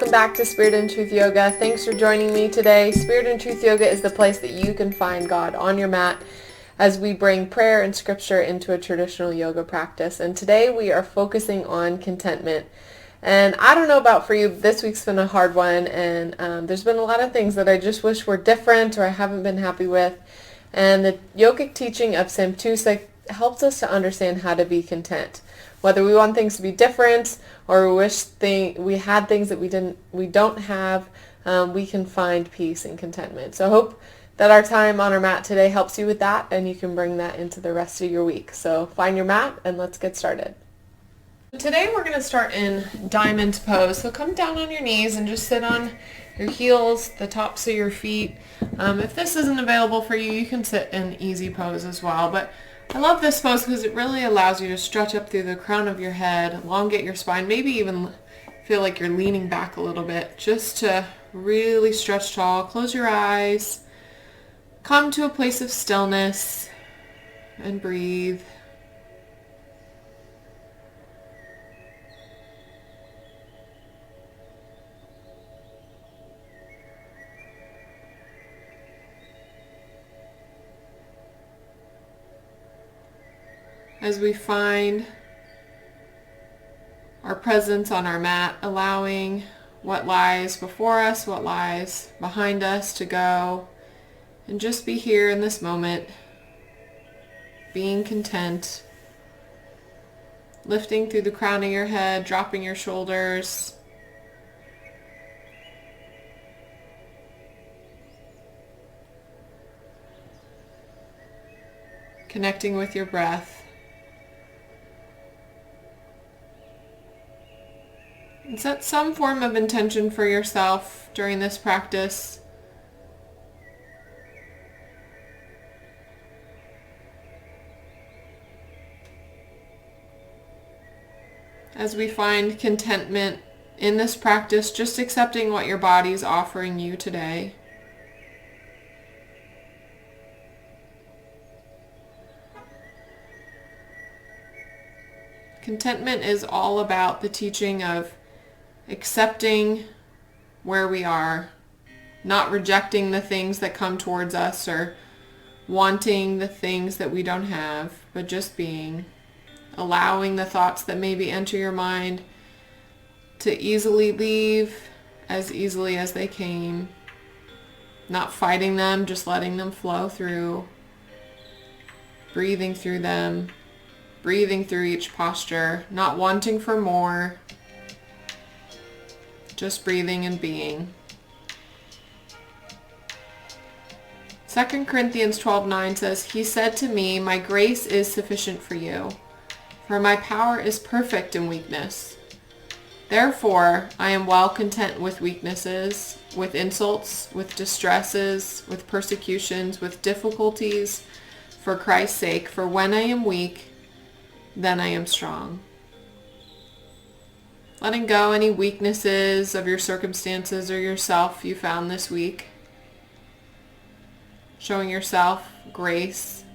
welcome back to Spirit and Truth Yoga. Thanks for joining me today. Spirit and Truth Yoga is the place that you can find God on your mat as we bring prayer and scripture into a traditional yoga practice. And today we are focusing on contentment. And I don't know about for you, this week's been a hard one, and there's been a lot of things that I just wish were different or I haven't been happy with. And the yogic teaching of Samtusa helps us to understand how to be content. Whether we want things to be different or we wish we had things that we don't have, we can find peace and contentment. So I hope that our time on our mat today helps you with that, and you can bring that into the rest of your week. So find your mat and let's get started. Today we're going to start in diamond pose. So come down on your knees and just sit on your heels, the tops of your feet. If this isn't available for you, you can sit in easy pose as well. But I love this pose because it really allows you to stretch up through the crown of your head, elongate your spine, maybe even feel like you're leaning back a little bit just to really stretch tall. Close your eyes, come to a place of stillness, and breathe. As we find our presence on our mat, allowing what lies before us, what lies behind us to go, and just be here in this moment, being content, lifting through the crown of your head, dropping your shoulders, connecting with your breath. And set some form of intention for yourself during this practice. As we find contentment in this practice, just accepting what your body is offering you today. Contentment is all about the teaching of accepting where we are, not rejecting the things that come towards us or wanting the things that we don't have, but just being, allowing the thoughts that maybe enter your mind to easily leave as easily as they came, not fighting them, just letting them flow through, breathing through them, breathing through each posture, not wanting for more, just breathing and being. 2 Corinthians 12:9 says, "He said to me, my grace is sufficient for you, for my power is perfect in weakness. Therefore, I am well content with weaknesses, with insults, with distresses, with persecutions, with difficulties, for Christ's sake. For when I am weak, then I am strong." Letting go any weaknesses of your circumstances or yourself you found this week. Showing yourself grace,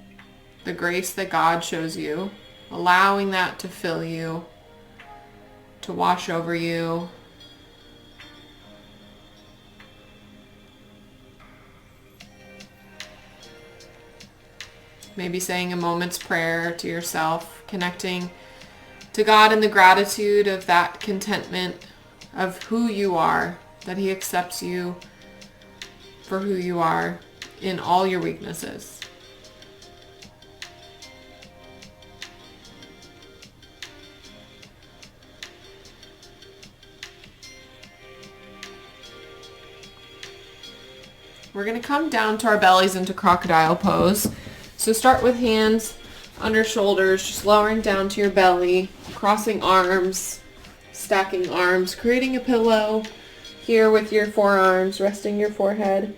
the grace that God shows you. Allowing that to fill you, to wash over you. Maybe saying a moment's prayer to yourself, connecting to God in the gratitude of that contentment of who you are, that He accepts you for who you are in all your weaknesses. We're going to come down to our bellies into crocodile pose. So start with hands under shoulders, just lowering down to your belly, crossing arms, stacking arms, creating a pillow here with your forearms, resting your forehead.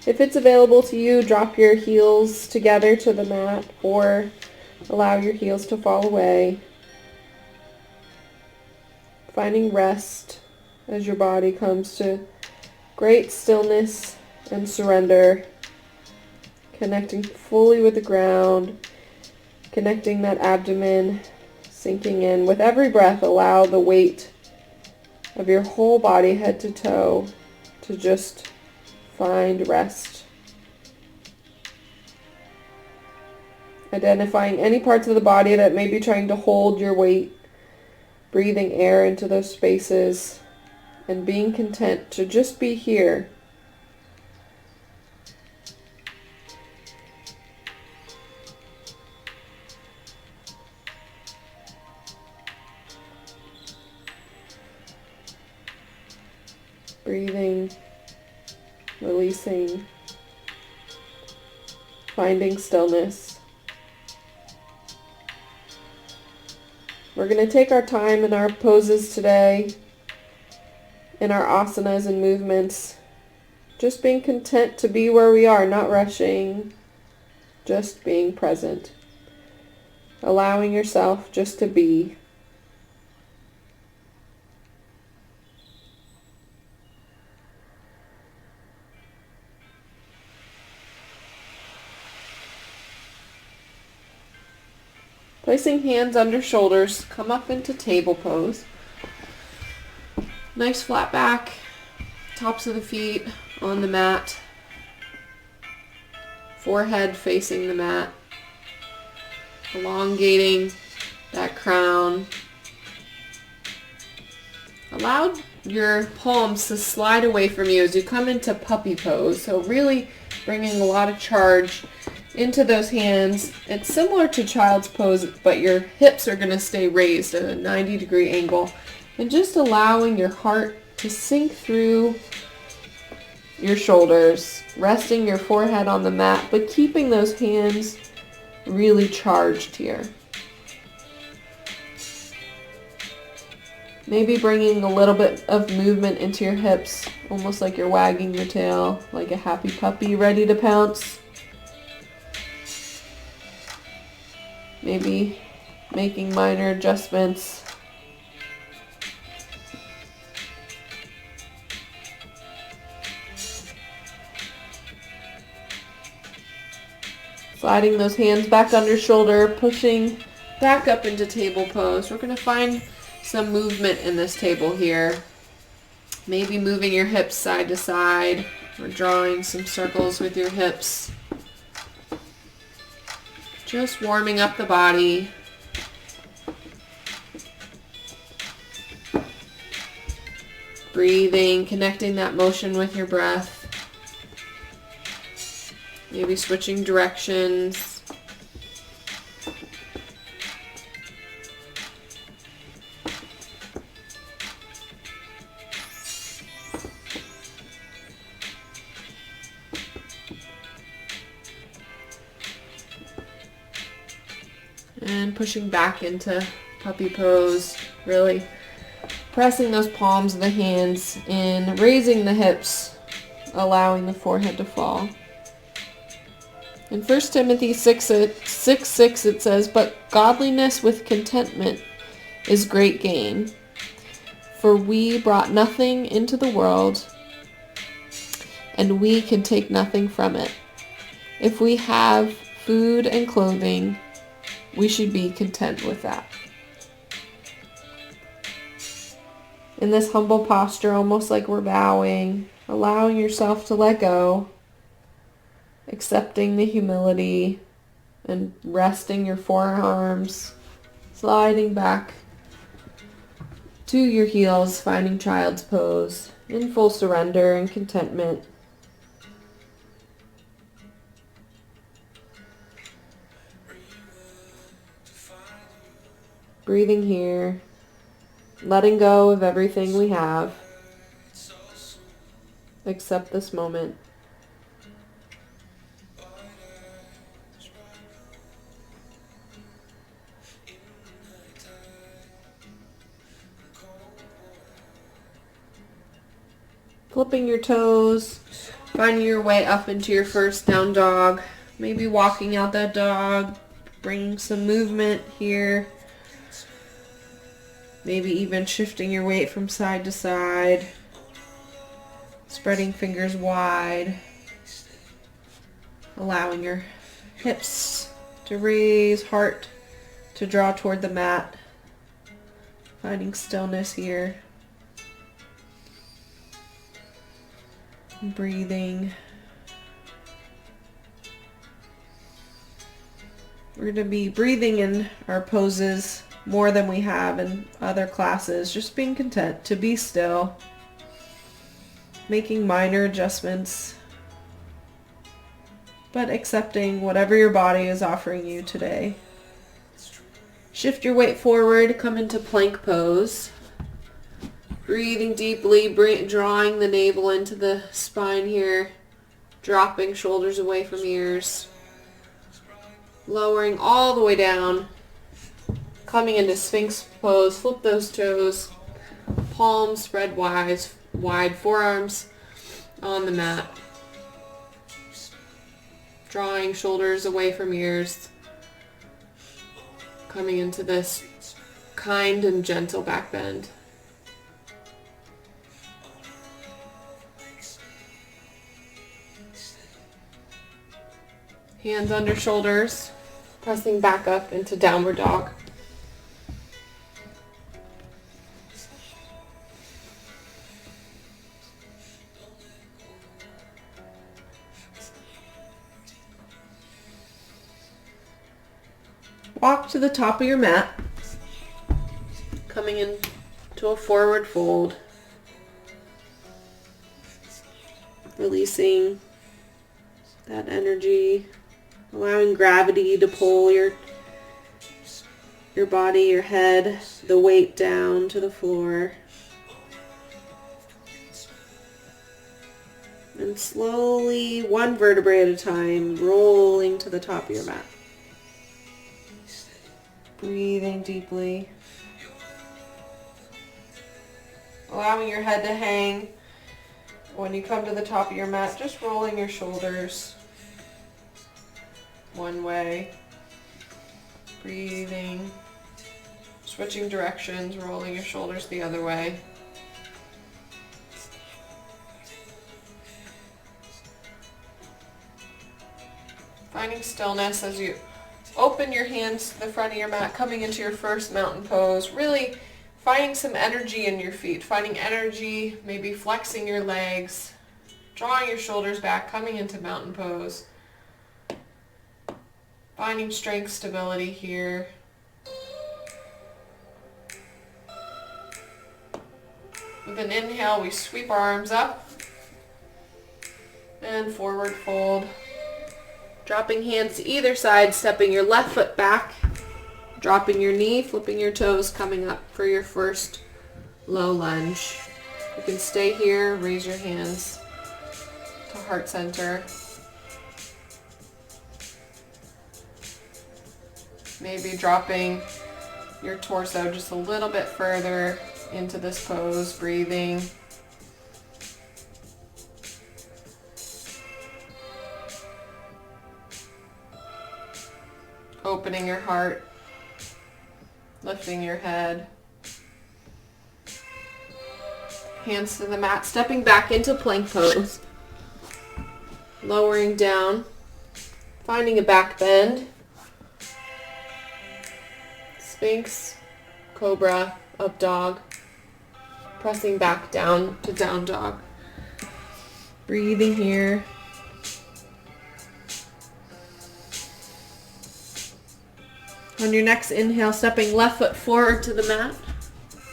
If it's available to you, drop your heels together to the mat or allow your heels to fall away. Finding rest as your body comes to great stillness and surrender, connecting fully with the ground, connecting that abdomen, sinking in. With every breath, allow the weight of your whole body, head to toe, to just find rest. Identifying any parts of the body that may be trying to hold your weight, breathing air into those spaces, and being content to just be here. Breathing, releasing, finding stillness. We're going to take our time in our poses today, in our asanas and movements, just being content to be where we are, not rushing, just being present, allowing yourself just to be. Placing hands under shoulders, come up into table pose. Nice flat back, tops of the feet on the mat, forehead facing the mat, elongating that crown. Allow your palms to slide away from you as you come into puppy pose, so really bringing a lot of charge into those hands. It's similar to child's pose, but your hips are going to stay raised at a 90-degree angle. And just allowing your heart to sink through your shoulders, resting your forehead on the mat, but keeping those hands really charged here. Maybe bringing a little bit of movement into your hips, almost like you're wagging your tail, like a happy puppy ready to pounce. Maybe making minor adjustments. Sliding those hands back under shoulder, pushing back up into table pose. We're going to find some movement in this table here. Maybe moving your hips side to side or drawing some circles with your hips. Just warming up the body. Breathing, connecting that motion with your breath. Maybe switching directions. And pushing back into puppy pose, really pressing those palms of the hands in, raising the hips, allowing the forehead to fall. In 1 Timothy 6:6 it says, "But godliness with contentment is great gain. For we brought nothing into the world, and we can take nothing from it. If we have food and clothing, we should be content with that." In this humble posture, almost like we're bowing, allowing yourself to let go, accepting the humility, and resting your forearms, sliding back to your heels, finding child's pose in full surrender and contentment. Breathing here, letting go of everything we have. Accept this moment. Flipping your toes, finding your way up into your first down dog. Maybe walking out that dog, bringing some movement here. Maybe even shifting your weight from side to side. Spreading fingers wide. Allowing your hips to raise, heart to draw toward the mat. Finding stillness here. Breathing. We're going to be breathing in our poses more than we have in other classes. Just being content to be still. Making minor adjustments. But accepting whatever your body is offering you today. Shift your weight forward. Come into plank pose. Breathing deeply, drawing the navel into the spine here. Dropping shoulders away from ears. Lowering all the way down. Coming into Sphinx pose. Flip those toes. Palms spread wide. Forearms on the mat. Drawing shoulders away from ears. Coming into this kind and gentle back bend. Hands under shoulders, pressing back up into downward dog. Walk to the top of your mat, coming into a forward fold, releasing that energy. Allowing gravity to pull your body, your head, the weight down to the floor. And slowly, one vertebrae at a time, rolling to the top of your mat. Breathing deeply. Allowing your head to hang. When you come to the top of your mat, just rolling your shoulders one way, breathing, switching directions, rolling your shoulders the other way. Finding stillness as you open your hands to the front of your mat, coming into your first mountain pose, really finding some energy in your feet, finding energy, maybe flexing your legs, drawing your shoulders back, coming into mountain pose. Finding strength, stability here. With an inhale, we sweep our arms up and forward fold. Dropping hands to either side, stepping your left foot back, dropping your knee, flipping your toes, coming up for your first low lunge. You can stay here, raise your hands to heart center. Maybe dropping your torso just a little bit further into this pose, breathing. Opening your heart, lifting your head. Hands to the mat, stepping back into plank pose. Lowering down, finding a back bend. Sphinx, Cobra, Up Dog, pressing back down to Down Dog. Breathing here. On your next inhale, stepping left foot forward to the mat,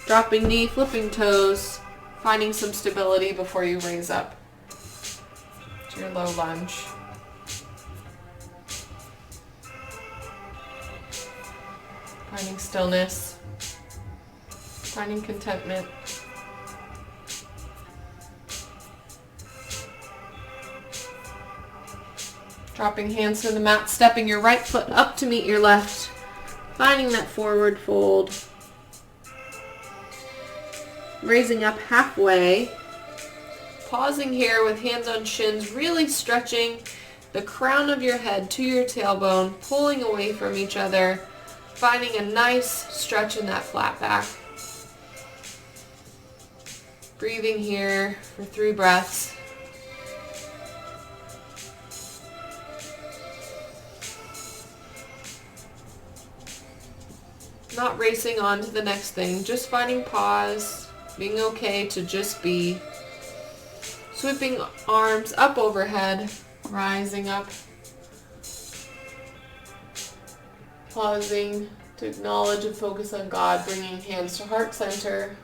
dropping knee, flipping toes, finding some stability before you raise up to your low lunge. Finding stillness, finding contentment. Dropping hands to the mat, stepping your right foot up to meet your left, finding that forward fold. Raising up halfway, pausing here with hands on shins, really stretching the crown of your head to your tailbone, pulling away from each other. Finding a nice stretch in that flat back. Breathing here for 3 breaths. Not racing on to the next thing, just finding pause, being okay to just be. Sweeping arms up overhead, rising up. Pausing to acknowledge and focus on God, bringing hands to heart center.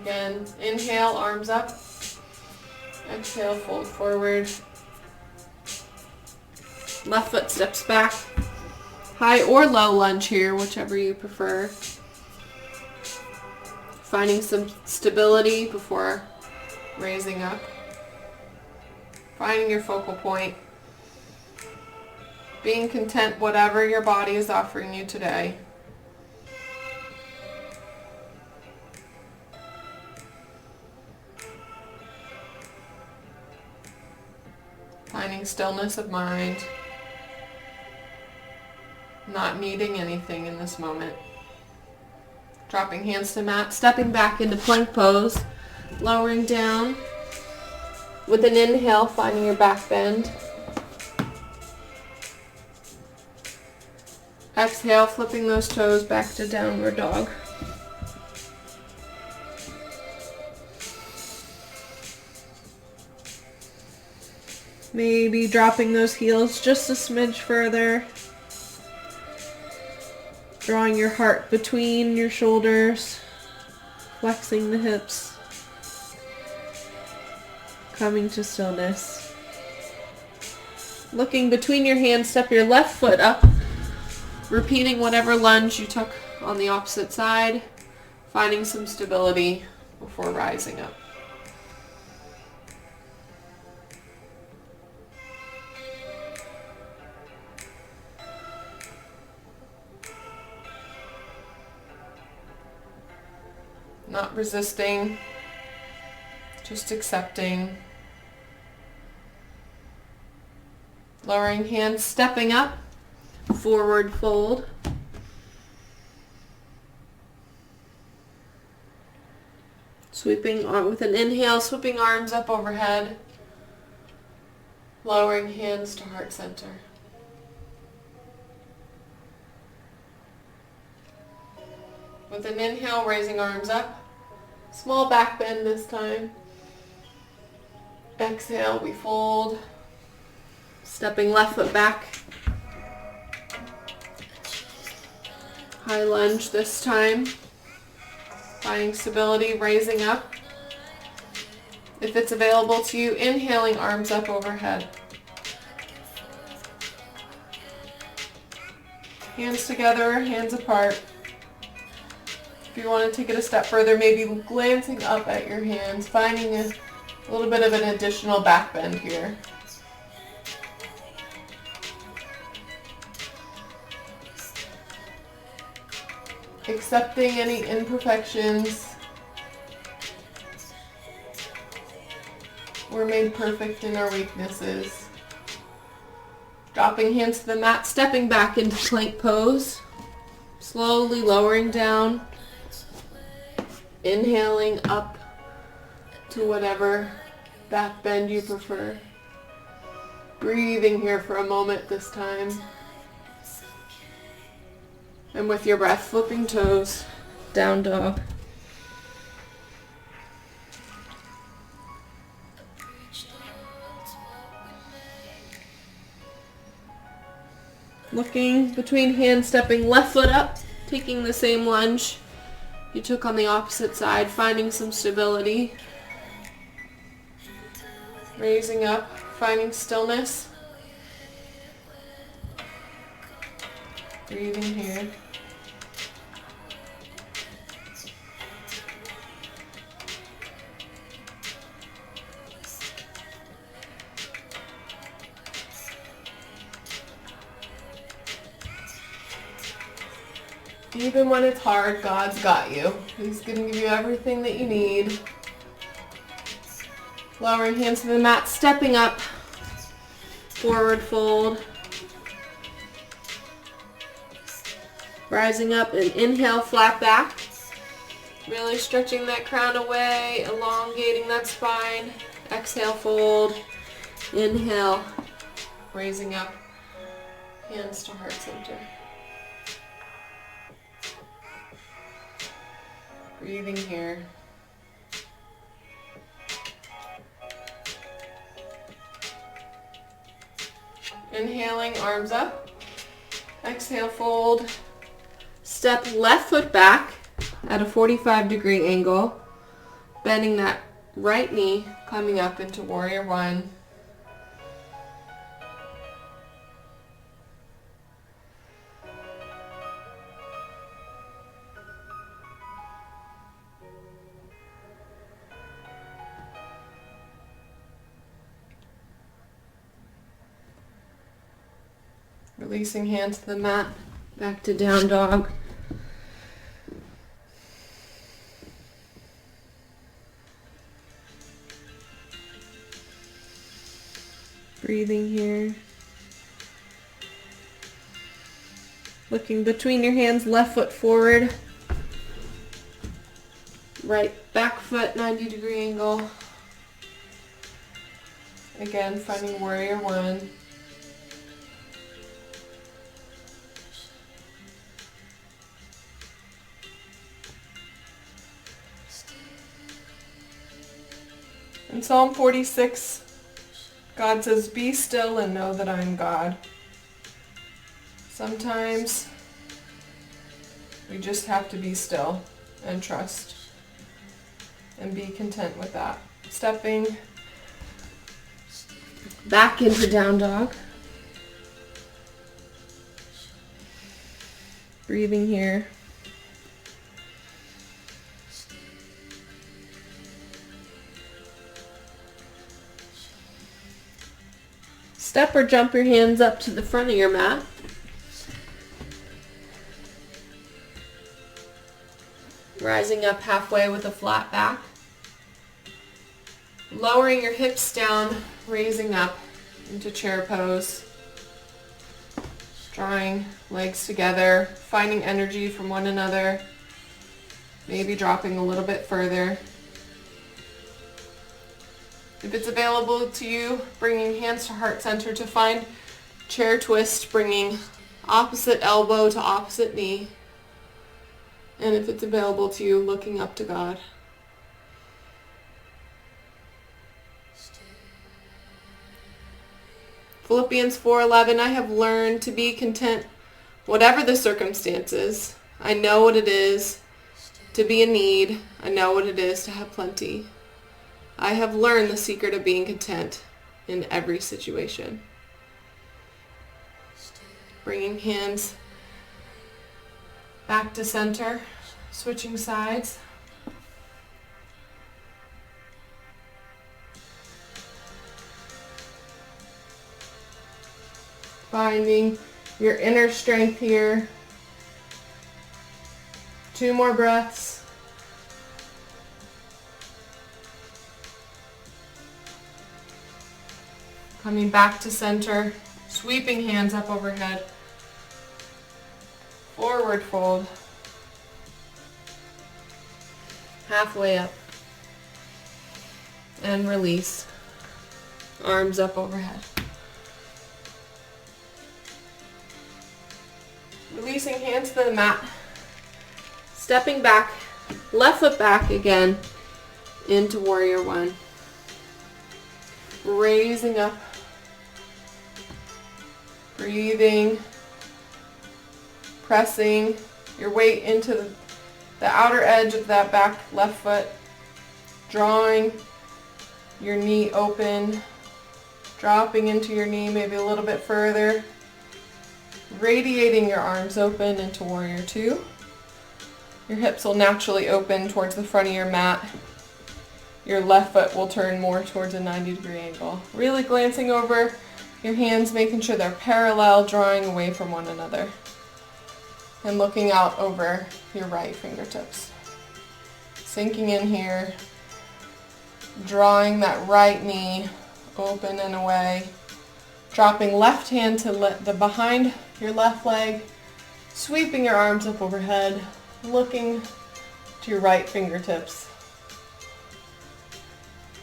Again, inhale, arms up. Exhale, fold forward. Left foot steps back. High or low lunge here, whichever you prefer. Finding some stability before raising up. Finding your focal point. Being content whatever your body is offering you today. Finding stillness of mind. Not needing anything in this moment. Dropping hands to mat, stepping back into plank pose, lowering down. With an inhale, finding your back bend. Exhale, flipping those toes back to downward dog. Maybe dropping those heels just a smidge further. Drawing your heart between your shoulders. Flexing the hips. Coming to stillness. Looking between your hands, step your left foot up. Repeating whatever lunge you took on the opposite side. Finding some stability before rising up. Not resisting, just accepting. Lowering hands, stepping up, forward fold. Sweeping with an inhale, sweeping arms up overhead. Lowering hands to heart center. With an inhale, raising arms up. Small back bend this time. Exhale, we fold. Stepping left foot back. High lunge this time. Finding stability, raising up. If it's available to you, inhaling, arms up overhead. Hands together, hands apart. If you want to take it a step further, maybe glancing up at your hands, finding a little bit of an additional back bend here. Accepting any imperfections. We're made perfect in our weaknesses. Dropping hands to the mat, stepping back into plank pose. Slowly lowering down. Inhaling up to whatever back bend you prefer. Breathing here for a moment this time. And with your breath, flipping toes, down dog. Looking between hands, stepping left foot up, taking the same lunge you took on the opposite side, finding some stability. Raising up, finding stillness. Breathing here. Even when it's hard, God's got you. He's going to give you everything that you need. Lowering hands to the mat, stepping up. Forward fold. Rising up and inhale, flat back. Really stretching that crown away, elongating that spine. Exhale, fold. Inhale, raising up. Hands to heart center. Breathing here. Inhaling, arms up. Exhale, fold. Step left foot back at a 45-degree angle. Bending that right knee, coming up into warrior one. Releasing hands to the mat, back to down dog. Breathing here. Looking between your hands, left foot forward. Right back foot, 90-degree angle. Again, finding warrior one. In Psalm 46, God says, "Be still and know that I am God." Sometimes we just have to be still and trust and be content with that. Stepping back into down dog. Breathing here. Step or jump your hands up to the front of your mat. Rising up halfway with a flat back. Lowering your hips down, raising up into chair pose. Drawing legs together, finding energy from one another. Maybe dropping a little bit further. If it's available to you, bringing hands to heart center to find chair twist, bringing opposite elbow to opposite knee. And if it's available to you, looking up to God. Philippians 4:11, I have learned to be content whatever the circumstances. I know what it is to be in need. I know what it is to have plenty. I have learned the secret of being content in every situation. Bringing hands back to center, switching sides. Finding your inner strength here. 2 more breaths. Coming back to center, sweeping hands up overhead. Forward fold. Halfway up. And release. Arms up overhead. Releasing hands to the mat. Stepping back, left foot back again into warrior one. Raising up. Breathing. Pressing your weight into the outer edge of that back left foot. Drawing your knee open. Dropping into your knee maybe a little bit further. Radiating your arms open into warrior two. Your hips will naturally open towards the front of your mat. Your left foot will turn more towards a 90-degree angle. Really glancing over your hands, making sure they're parallel, drawing away from one another. And looking out over your right fingertips. Sinking in here. Drawing that right knee open and away. Dropping left hand to the behind your left leg. Sweeping your arms up overhead. Looking to your right fingertips.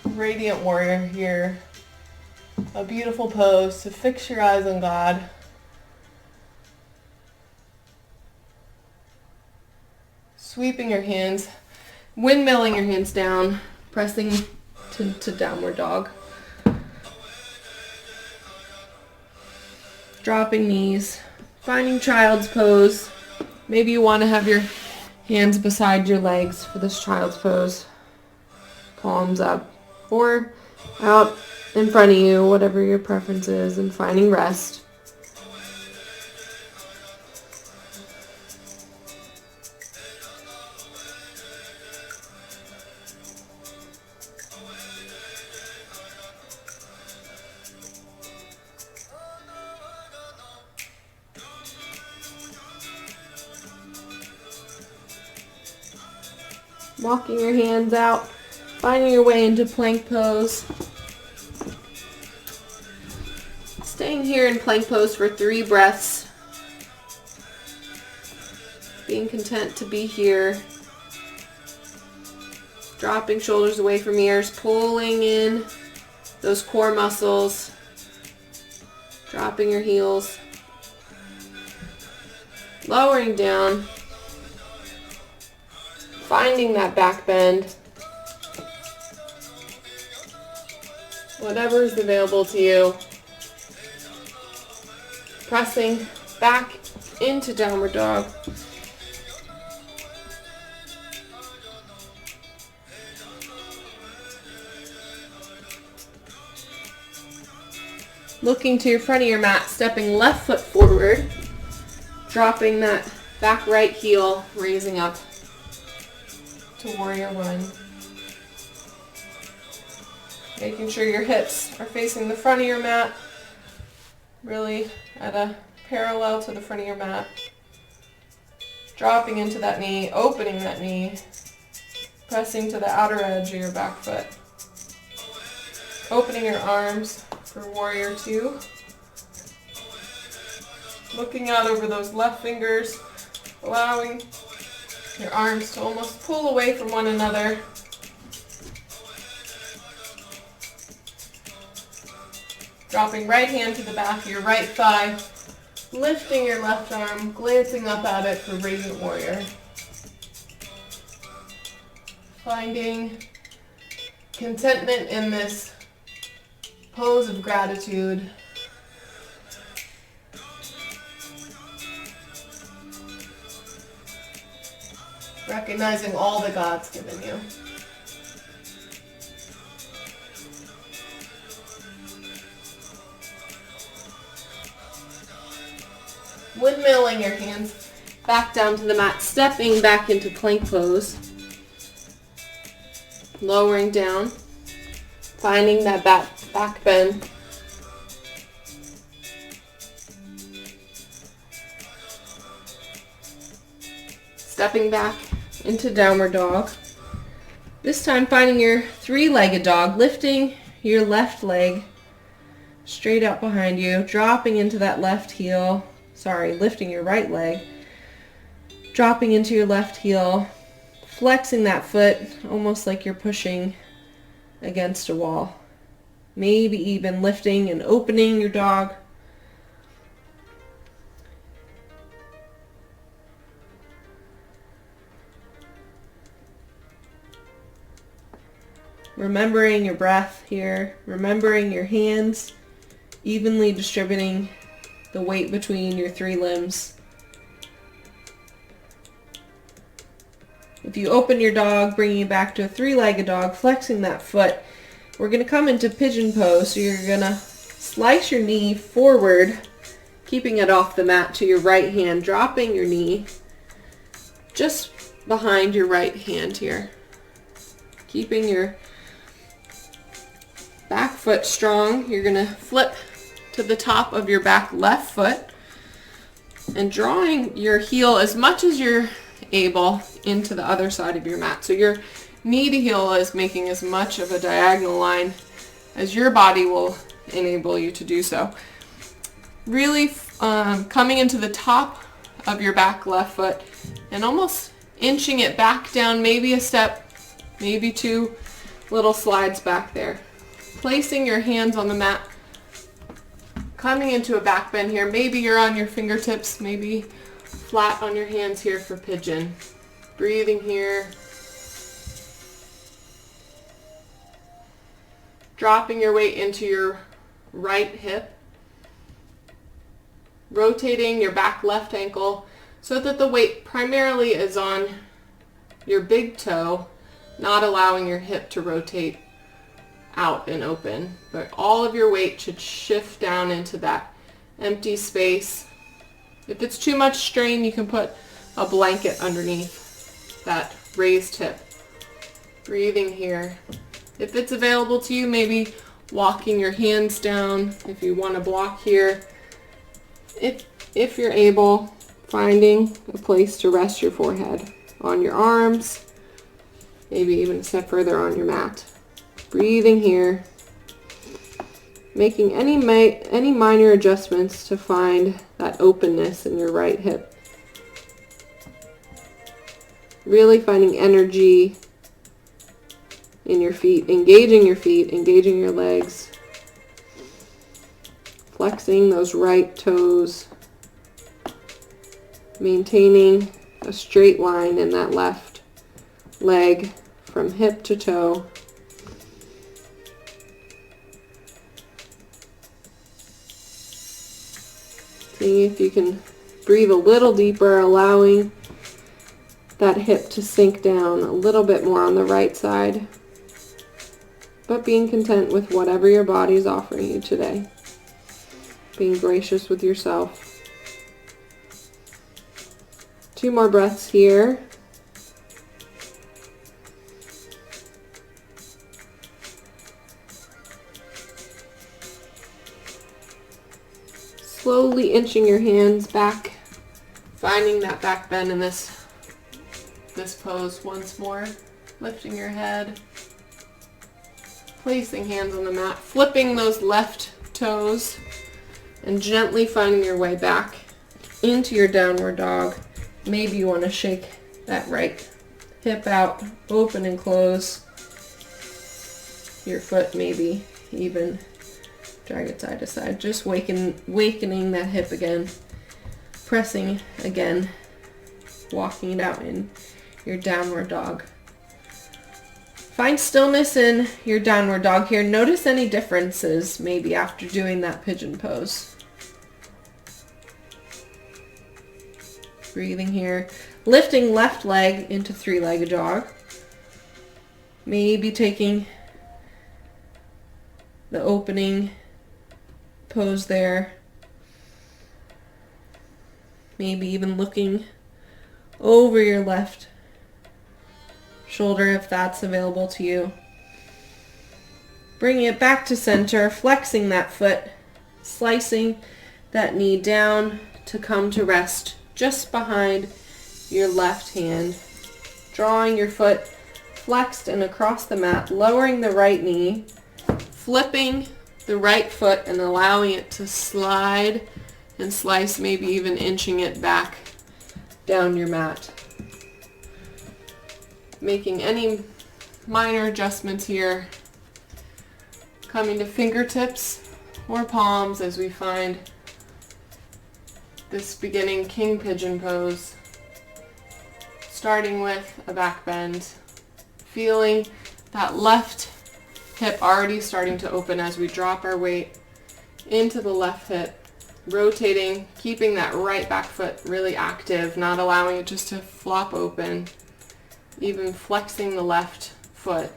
Radiant warrior here. A beautiful pose to fix your eyes on God. Sweeping your hands Windmilling your hands down, pressing to downward dog. Dropping knees, finding child's pose. Maybe you want to have your hands beside your legs for this child's pose. Palms up or out in front of you, whatever your preference is, and finding rest. Walking your hands out, finding your way into plank pose. Staying here in plank pose for 3 breaths. Being content to be here. Dropping shoulders away from ears, pulling in those core muscles. Dropping your heels. Lowering down. Finding that back bend. Whatever is available to you. Pressing back into downward dog. Looking to your front of your mat, stepping left foot forward, dropping that back right heel, raising up to warrior one. Making sure your hips are facing the front of your mat, really at a parallel to the front of your mat. Dropping into that knee, opening that knee, pressing to the outer edge of your back foot. Opening your arms for warrior two. Looking out over those left fingers, allowing your arms to almost pull away from one another. Dropping right hand to the back of your right thigh, lifting your left arm, glancing up at it for radiant warrior. Finding contentment in this pose of gratitude. Recognizing all that God's given you. Windmilling your hands back down to the mat, stepping back into plank pose. Lowering down, finding that back bend. Stepping back into downward dog. This time finding your 3-legged dog, lifting your left leg straight out behind you, dropping into that left heel. Lifting your right leg, dropping into your left heel, flexing that foot almost like you're pushing against a wall. Maybe even lifting and opening your dog. Remembering your breath here, remembering your hands, evenly distributing the weight between your 3 limbs. If you open your dog, bringing it back to a 3-legged dog, flexing that foot, we're going to come into pigeon pose. So you're going to slice your knee forward, keeping it off the mat to your right hand, dropping your knee just behind your right hand here. Keeping your back foot strong. You're going to flip to the top of your back left foot and drawing your heel as much as you're able into the other side of your mat. So your knee to heel is making as much of a diagonal line as your body will enable you to do so. Really coming into the top of your back left foot and almost inching it back down, maybe a step, maybe 2 little slides back there. Placing your hands on the mat, coming into a back bend here. Maybe you're on your fingertips, maybe flat on your hands here for pigeon. Breathing here. dropping your weight into your right hip, rotating your back left ankle so that the weight primarily is on your big toe, not allowing your hip to rotate out and open, but all of your weight should shift down into that empty space. If it's too much strain, you can put a blanket underneath that raised hip. Breathing here. If it's available to you, maybe walking your hands down if you want to block here. If you're able, finding a place to rest your forehead on your arms, maybe even a step further on your mat. Breathing here. Making any minor adjustments to find that openness in your right hip. Really finding energy in your feet, engaging your legs, flexing those right toes, maintaining a straight line in that left leg from hip to toe. Seeing if you can breathe a little deeper, allowing that hip to sink down a little bit more on the right side, but being content with whatever your body is offering you today. Being gracious with yourself. 2 more breaths here. Slowly inching your hands back, finding that back bend in this pose once more. Lifting your head, placing hands on the mat, flipping those left toes, and gently finding your way back into your downward dog. Maybe you want to shake that right hip out, open and close your foot, maybe even drag it side to side, just wakening that hip again, pressing again, walking it out in your downward dog. Find stillness in your downward dog here. Notice any differences maybe after doing that pigeon pose. Breathing here, lifting left leg into 3-legged jog. Maybe taking the opening pose there. Maybe even looking over your left shoulder if that's available to you. Bringing it back to center, flexing that foot, slicing that knee down to come to rest just behind your left hand. Drawing your foot flexed and across the mat, lowering the right knee, flipping the right foot and allowing it to slide and slice, maybe even inching it back down your mat. Making any minor adjustments here. Coming to fingertips or palms as we find this beginning king pigeon pose. Starting with a back bend. Feeling that left hip already starting to open as we drop our weight into the left hip. Rotating, keeping that right back foot really active, not allowing it just to flop open. Even flexing the left foot.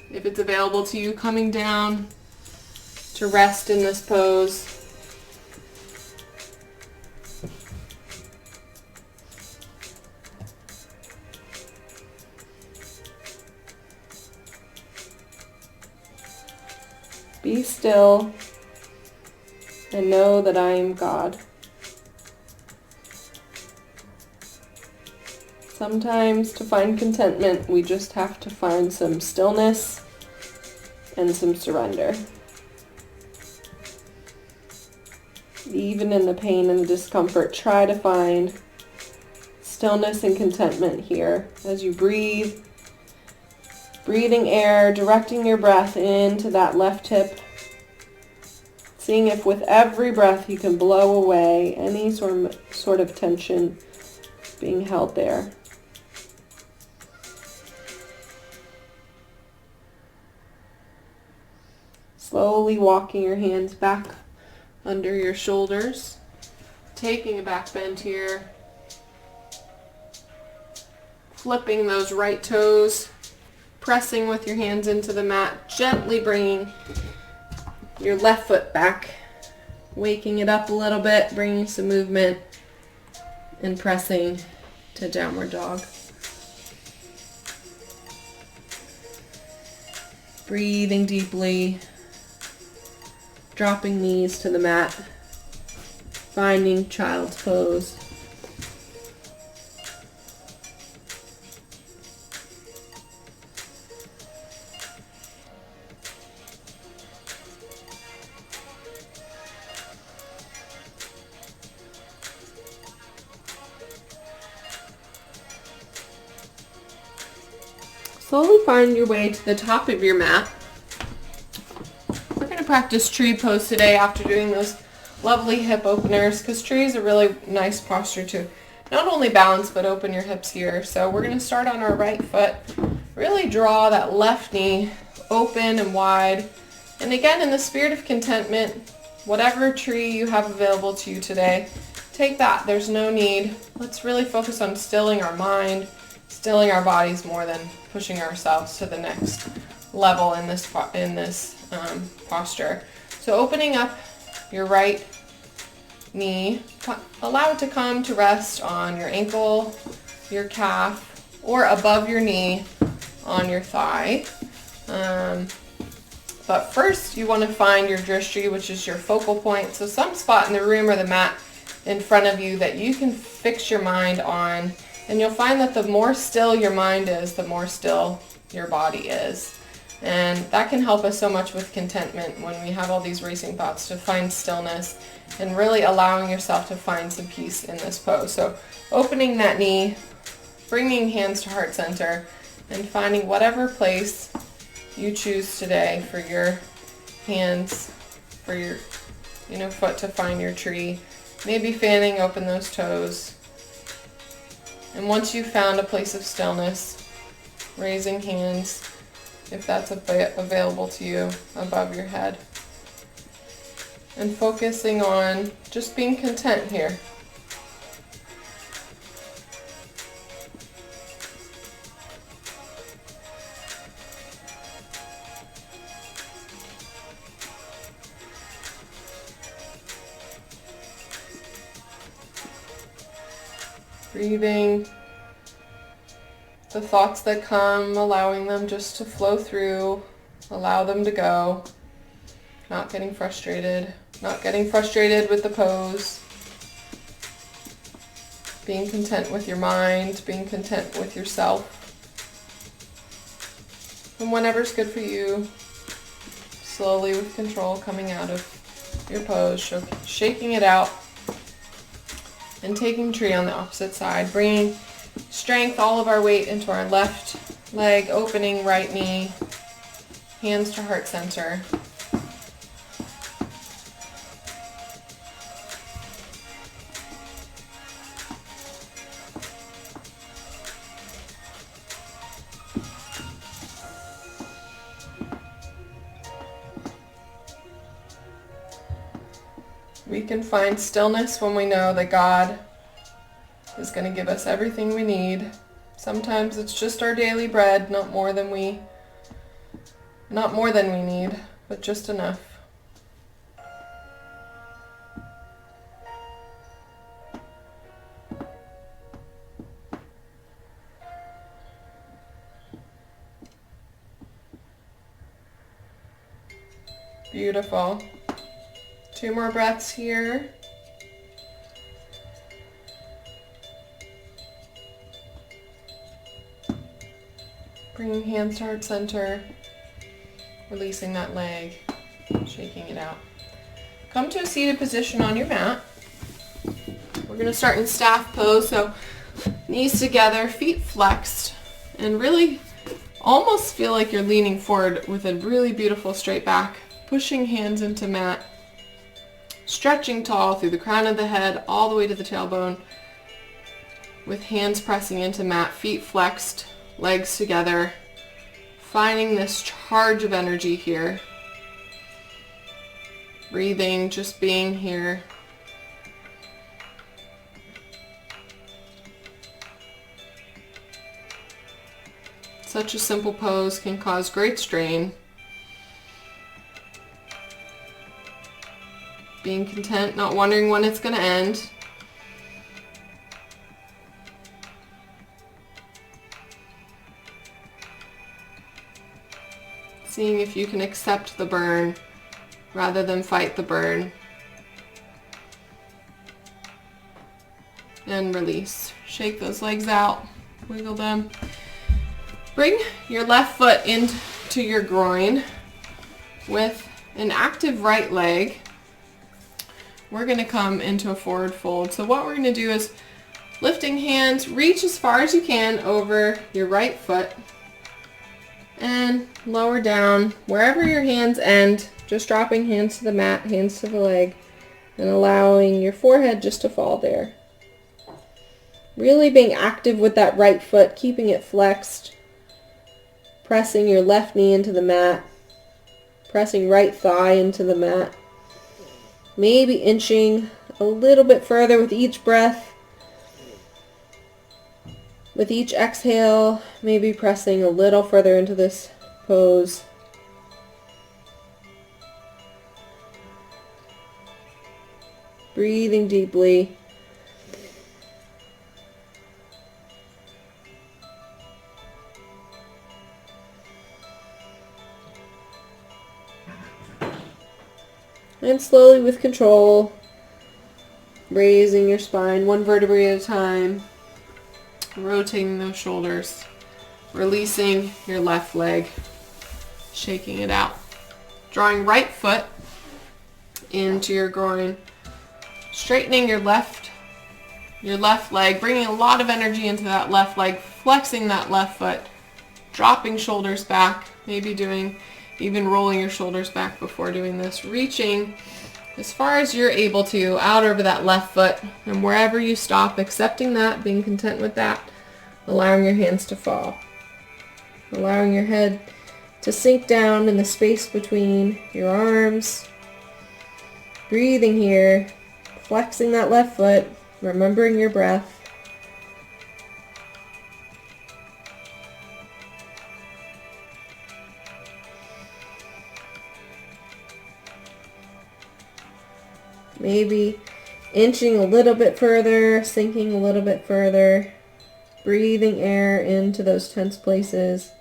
If it's available to you, coming down to rest in this pose. Be still and know that I am God. Sometimes to find contentment, we just have to find some stillness and some surrender. Even in the pain and the discomfort, try to find stillness and contentment here as you breathe. Breathing air, directing your breath into that left hip. Seeing if with every breath you can blow away any sort of tension being held there. Slowly walking your hands back under your shoulders, taking a back bend here, flipping those right toes, pressing with your hands into the mat, gently bringing your left foot back, waking it up a little bit, bringing some movement, and pressing to downward dog. Breathing deeply, dropping knees to the mat, finding child's pose. Slowly find your way to the top of your mat. We're going to practice tree pose today after doing those lovely hip openers, because tree is a really nice posture to not only balance but open your hips here. So we're going to start on our right foot. Really draw that left knee open and wide. And again, in the spirit of contentment, whatever tree you have available to you today, take that. There's no need. Let's really focus on stilling our mind, stilling our bodies more than pushing ourselves to the next level in this posture. So opening up your right knee, allow it to come to rest on your ankle, your calf, or above your knee on your thigh. But first you want to find your drishti, which is your focal point. So some spot in the room or the mat in front of you that you can fix your mind on. And you'll find that the more still your mind is, the more still your body is. And that can help us so much with contentment when we have all these racing thoughts, to find stillness and really allowing yourself to find some peace in this pose. So opening that knee, bringing hands to heart center, and finding whatever place you choose today for your hands, for your foot to find your tree. Maybe fanning open those toes. And once you've found a place of stillness, raising hands, if that's available to you, above your head. And focusing on just being content here. Breathing the thoughts that come, allowing them just to flow through, allow them to go, not getting frustrated with the pose, being content with your mind, being content with yourself, and whenever's good for you, slowly with control coming out of your pose, shaking it out, and taking tree on the opposite side, bringing strength, all of our weight into our left leg, opening right knee, hands to heart center. We can find stillness when we know that God is going to give us everything we need. Sometimes it's just our daily bread, not more than we need, but just enough. Beautiful. 2 more breaths here. Bringing hands to heart center, releasing that leg, shaking it out. Come to a seated position on your mat. We're going to start in staff pose, so knees together, feet flexed, and really almost feel like you're leaning forward with a really beautiful straight back, pushing hands into mat, stretching tall through the crown of the head all the way to the tailbone, with hands pressing into mat, feet flexed, legs together, finding this charge of energy here. Breathing, just being here. Such a simple pose can cause great strain. Being content, not wondering when it's going to end. Seeing if you can accept the burn rather than fight the burn. And release. Shake those legs out. Wiggle them. Bring your left foot into your groin with an active right leg. We're going to come into a forward fold. So what we're going to do is lifting hands, reach as far as you can over your right foot and lower down wherever your hands end, just dropping hands to the mat, hands to the leg, and allowing your forehead just to fall there. Really being active with that right foot, keeping it flexed. Pressing your left knee into the mat, pressing right thigh into the mat. Maybe inching a little bit further with each breath. With each exhale, maybe pressing a little further into this pose. Breathing deeply. And slowly with control, raising your spine one vertebrae at a time, rotating those shoulders, releasing your left leg, shaking it out. Drawing right foot into your groin, straightening your left leg, bringing a lot of energy into that left leg, flexing that left foot, dropping shoulders back, maybe even rolling your shoulders back before doing this, reaching as far as you're able to out over that left foot, and wherever you stop, accepting that, being content with that, allowing your hands to fall, allowing your head to sink down in the space between your arms, breathing here, flexing that left foot, remembering your breath. Maybe inching a little bit further, sinking a little bit further, breathing air into those tense places,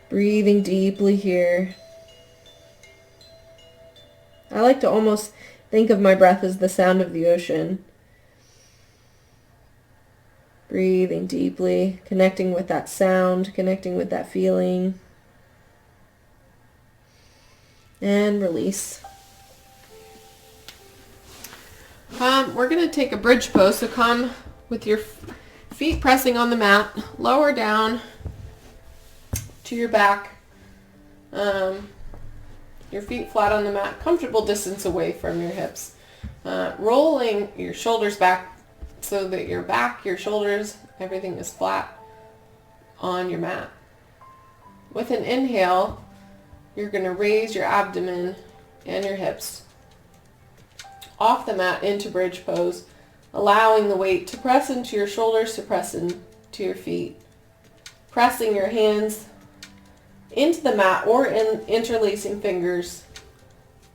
breathing deeply here. I like to almost think of my breath as the sound of the ocean. Breathing deeply, connecting with that sound, connecting with that feeling, and release. We're going to take a bridge pose, so come with your feet pressing on the mat, lower down to your back, your feet flat on the mat, comfortable distance away from your hips, rolling your shoulders back so that your back, your shoulders, everything is flat on your mat. With an inhale, you're going to raise your abdomen and your hips off the mat into bridge pose, allowing the weight to press into your shoulders, to press into your feet. Pressing your hands into the mat or interlacing fingers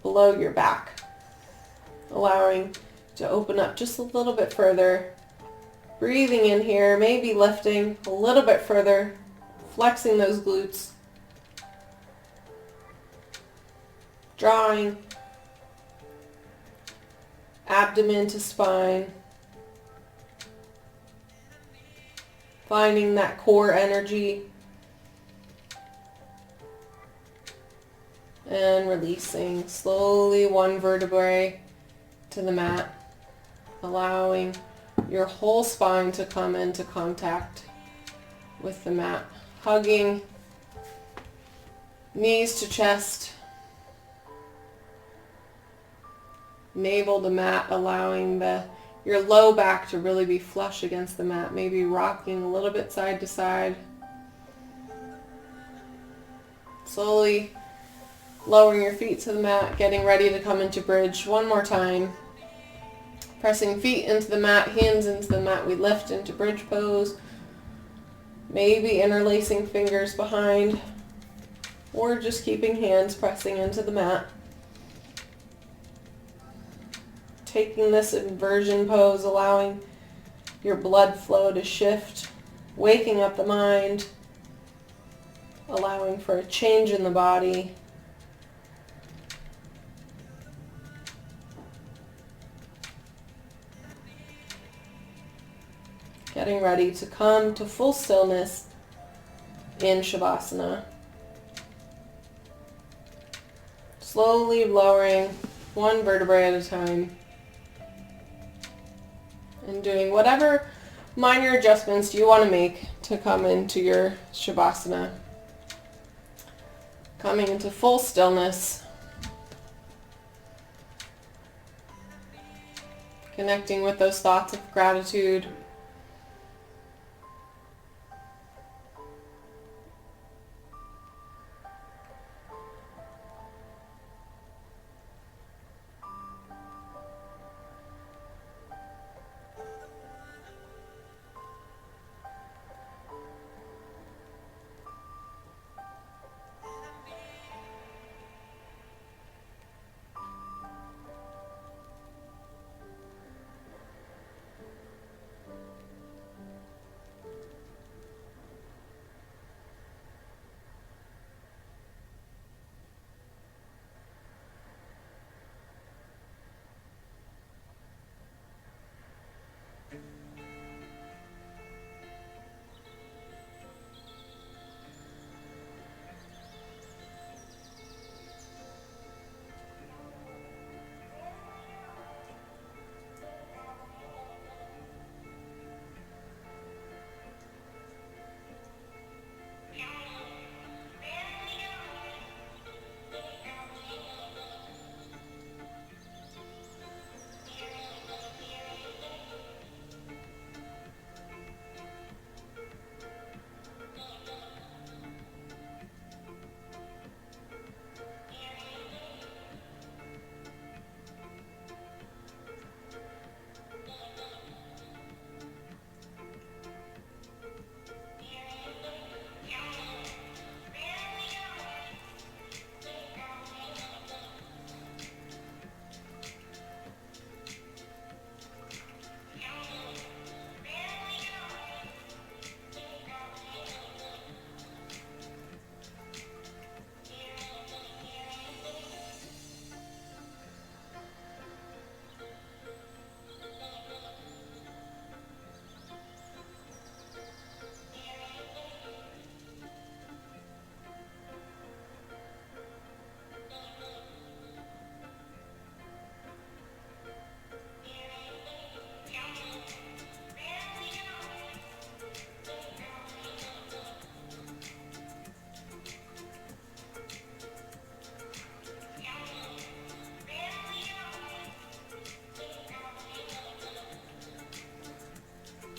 below your back. Allowing to open up just a little bit further. Breathing in here, maybe lifting a little bit further, flexing those glutes. Drawing abdomen to spine, finding that core energy, and releasing slowly one vertebrae to the mat, allowing your whole spine to come into contact with the mat, hugging knees to chest, navel to mat, allowing your low back to really be flush against the mat, maybe rocking a little bit side to side. Slowly Lowering your feet to the mat, getting ready to come into bridge one more time. Pressing feet into the mat, hands into the mat, we lift into bridge pose. Maybe interlacing fingers behind, or just keeping hands pressing into the mat. Taking this inversion pose, allowing your blood flow to shift, waking up the mind, allowing for a change in the body. Getting ready to come to full stillness in Shavasana. Slowly lowering one vertebrae at a time and doing whatever minor adjustments you want to make to come into your Shavasana. Coming into full stillness. Connecting with those thoughts of gratitude.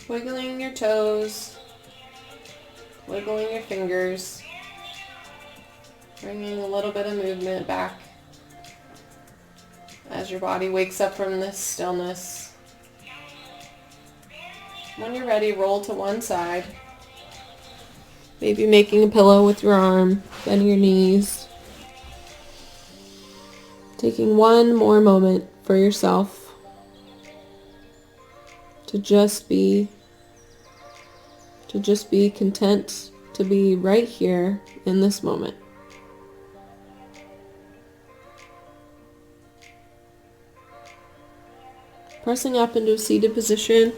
Wiggling your toes, wiggling your fingers, bringing a little bit of movement back as your body wakes up from this stillness. When you're ready, roll to one side. Maybe making a pillow with your arm, bending your knees. Taking one more moment for yourself to just be content to be right here in this moment. Pressing up into a seated position,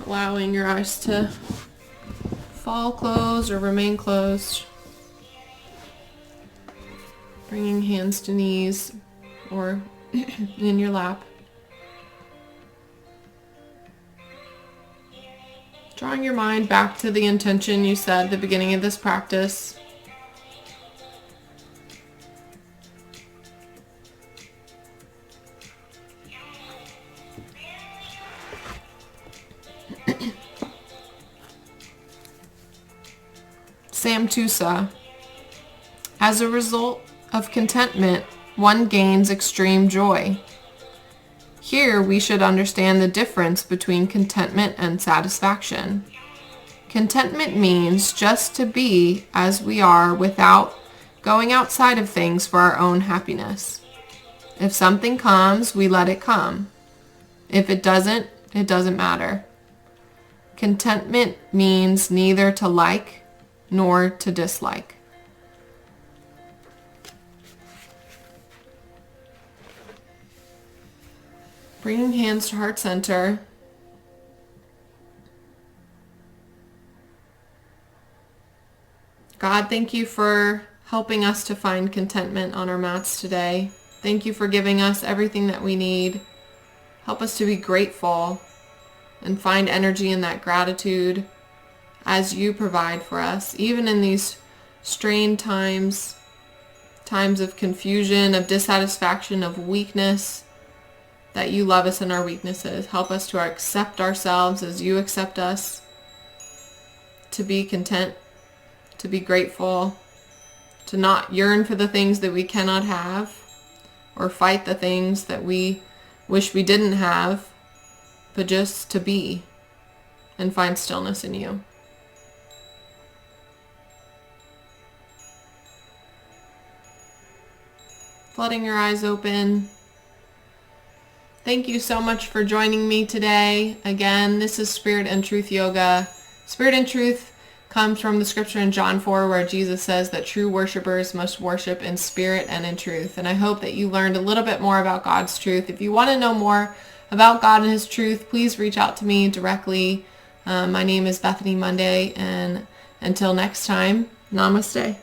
allowing your eyes to fall closed or remain closed. Bringing hands to knees or in your lap. Drawing your mind back to the intention you set at the beginning of this practice. Samtusa, As a result of contentment, one gains extreme joy. Here we should understand the difference between contentment and satisfaction. Contentment means just to be as we are without going outside of things for our own happiness. If something comes, we let it come. If it doesn't matter. Contentment means neither to like nor to dislike. Bringing hands to heart center. God, thank you for helping us to find contentment on our mats today. Thank you for giving us everything that we need. Help us to be grateful and find energy in that gratitude as you provide for us, even in these strained times, times of confusion, of dissatisfaction, of weakness, that you love us in our weaknesses. Help us to accept ourselves as you accept us, to be content, to be grateful, to not yearn for the things that we cannot have or fight the things that we wish we didn't have, but just to be and find stillness in you. Flooding your eyes open. Thank you so much for joining me today. Again, this is Spirit and Truth Yoga. Spirit and Truth comes from the scripture in John 4 where Jesus says that true worshipers must worship in spirit and in truth. And I hope that you learned a little bit more about God's truth. If you want to know more about God and his truth, please reach out to me directly. My name is Bethany Monday, and until next time, namaste.